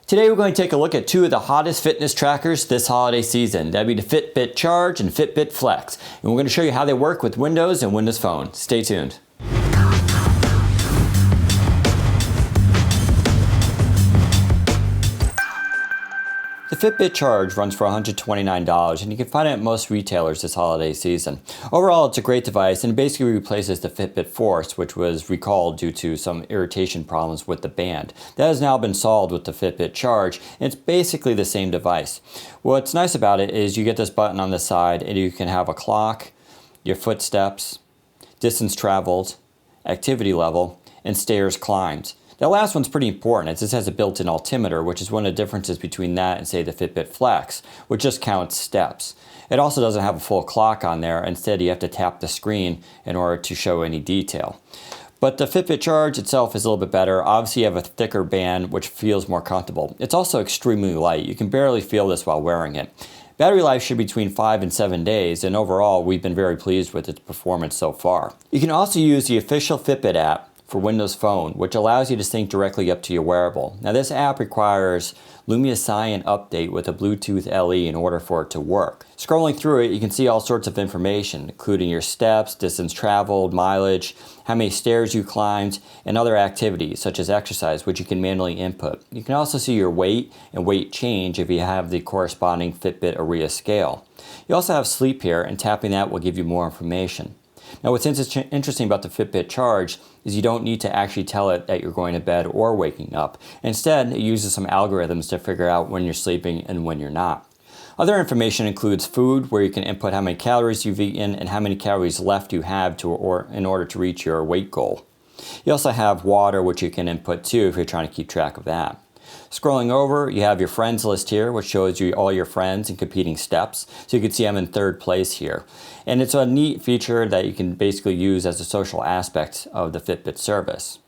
Today we're going to take a look at two of the hottest fitness trackers this holiday season. That'd be the Fitbit Charge and Fitbit Flex. And we're going to show you how they work with Windows and Windows Phone. Stay tuned. The Fitbit Charge runs for $129 and you can find it at most retailers this holiday season. Overall, it's a great device and it basically replaces the Fitbit Force, which was recalled due to some irritation problems with the band. That has now been solved with the Fitbit Charge, and it's basically the same device. What's nice about it is you get this button on the side and you can have a clock, your footsteps, distance traveled, activity level, and stairs climbed. That last one's pretty important as this has a built-in altimeter, which is one of the differences between that and say the Fitbit Flex, which just counts steps. It also doesn't have a full clock on there. Instead, you have to tap the screen in order to show any detail. But the Fitbit Charge itself is a little bit better. Obviously, you have a thicker band, which feels more comfortable. It's also extremely light. You can barely feel this while wearing it. Battery life should be between 5 and 7 days, and overall, we've been very pleased with its performance so far. You can also use the official Fitbit app for Windows Phone, which allows you to sync directly up to your wearable. Now this app requires Lumia Cyan update with a Bluetooth LE in order for it to work. Scrolling through it, you can see all sorts of information, including your steps, distance traveled, mileage, how many stairs you climbed, and other activities such as exercise, which you can manually input. You can also see your weight and weight change if you have the corresponding Fitbit ARIA scale. You also have sleep here, and tapping that will give you more information. Now what's interesting about the Fitbit Charge is you don't need to actually tell it that you're going to bed or waking up. Instead, it uses some algorithms to figure out when you're sleeping and when you're not. Other information includes food, where you can input how many calories you've eaten and how many calories left you have in order to reach your weight goal. You also have water, which you can input too if you're trying to keep track of that. Scrolling over, you have your friends list here, which shows you all your friends and competing steps. So you can see I'm in third place here. And it's a neat feature that you can basically use as a social aspect of the Fitbit service.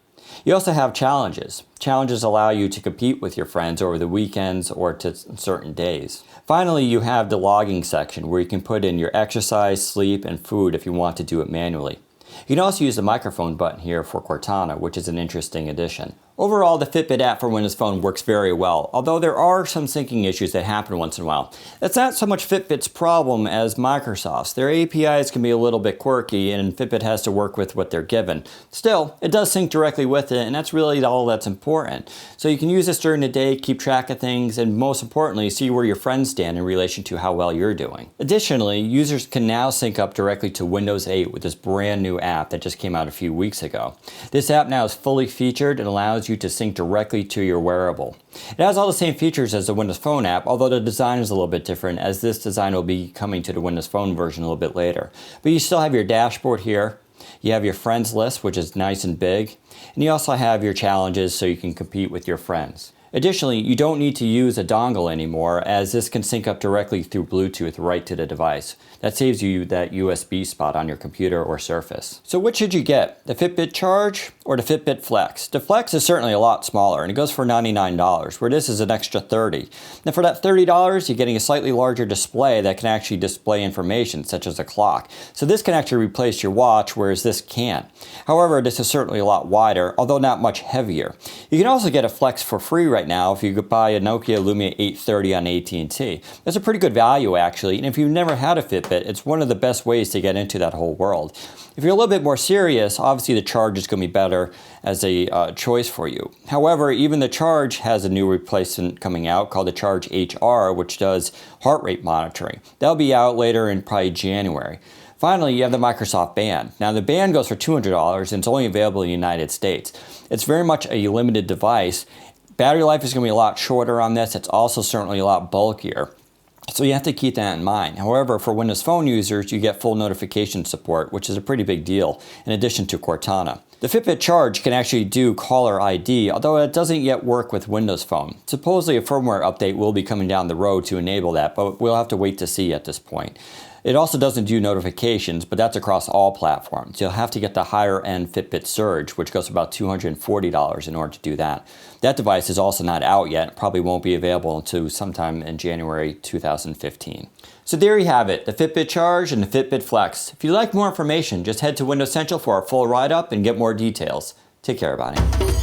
You also have challenges. Challenges allow you to compete with your friends over the weekends or to certain days. Finally, you have the logging section where you can put in your exercise, sleep, and food if you want to do it manually. You can also use the microphone button here for Cortana, which is an interesting addition. Overall, the Fitbit app for Windows Phone works very well, although there are some syncing issues that happen once in a while. It's not so much Fitbit's problem as Microsoft's. Their APIs can be a little bit quirky, and Fitbit has to work with what they're given. Still, it does sync directly with it, and that's really all that's important. So you can use this during the day, keep track of things, and most importantly, see where your friends stand in relation to how well you're doing. Additionally, users can now sync up directly to Windows 8 with this brand new app that just came out a few weeks ago. This app now is fully featured and allows you to sync directly to your wearable. It has all the same features as the Windows Phone app, although the design is a little bit different, as this design will be coming to the Windows Phone version a little bit later. But you still have your dashboard here. You have your friends list, which is nice and big, and you also have your challenges so you can compete with your friends. Additionally, you don't need to use a dongle anymore, as this can sync up directly through Bluetooth right to the device. That saves you that USB spot on your computer or Surface. So which should you get? The Fitbit Charge or the Fitbit Flex? The Flex is certainly a lot smaller and it goes for $99, where this is an extra $30. Now for that $30, you're getting a slightly larger display that can actually display information such as a clock. So this can actually replace your watch, whereas this can't. However, this is certainly a lot wider, although not much heavier. You can also get a Flex for free right now if you could buy a Nokia Lumia 830 on AT&T. That's a pretty good value actually, and if you've never had a Fitbit, it's one of the best ways to get into that whole world. If you're a little bit more serious, obviously the Charge is going to be better as a choice for you. However, even the Charge has a new replacement coming out called the Charge HR, which does heart rate monitoring. That'll be out later in probably January. Finally, you have the Microsoft Band. Now the Band goes for $200 and it's only available in the United States. It's very much a limited device. Battery life is going to be a lot shorter on this. It's also certainly a lot bulkier. So you have to keep that in mind. However, for Windows Phone users, you get full notification support, which is a pretty big deal, in addition to Cortana. The Fitbit Charge can actually do caller ID, although it doesn't yet work with Windows Phone. Supposedly a firmware update will be coming down the road to enable that, but we'll have to wait to see at this point. It also doesn't do notifications, but that's across all platforms. You'll have to get the higher end Fitbit Surge, which goes about $240 in order to do that. That device is also not out yet. It probably won't be available until sometime in January 2015. So there you have it, the Fitbit Charge and the Fitbit Flex. If you'd like more information, just head to Windows Central for our full write-up and get more details. Take care, everybody.